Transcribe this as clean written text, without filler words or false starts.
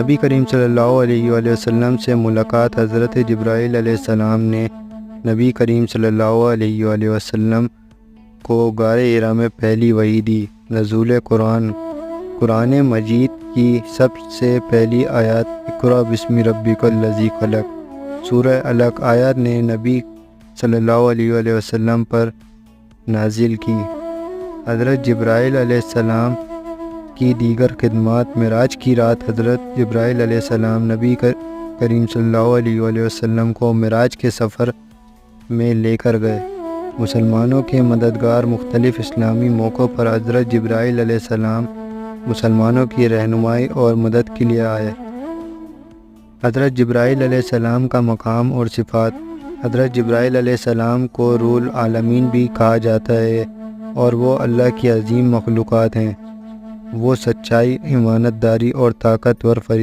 نبی کریم صلی اللہ علیہ وآلہ وسلم سے ملاقات۔ حضرت جبرائیل علیہ السلام نے نبی کریم صلی اللہ علیہ وآلہ وسلم کو غار حرا میں پہلی وحی دی۔ نزول قرآن۔ قرآن مجید کی سب سے پہلی آیت اقرأ بسم ربک الذی خلق سورہ علق آیت نے نبی صلی اللہ علیہ وآلہ وسلم پر نازل کی۔ حضرت جبرائیل علیہ السلام کی دیگر خدمات۔ معراج کی رات حضرت جبرائیل علیہ السلام نبی کریم صلی اللہ علیہ وآلہ وسلم کو معراج کے سفر میں لے کر گئے۔ مسلمانوں کے مددگار۔ مختلف اسلامی موقعوں پر حضرت جبرائیل علیہ السلام مسلمانوں کی رہنمائی اور مدد کے لیے آئے۔ حضرت جبرائیل علیہ السلام کا مقام اور صفات۔ حضرت جبرائیل علیہ السلام کو روح العالمین بھی کہا جاتا ہے اور وہ اللہ کی عظیم مخلوقات ہیں۔ وہ سچائی، امانت داری اور طاقتور فرشتے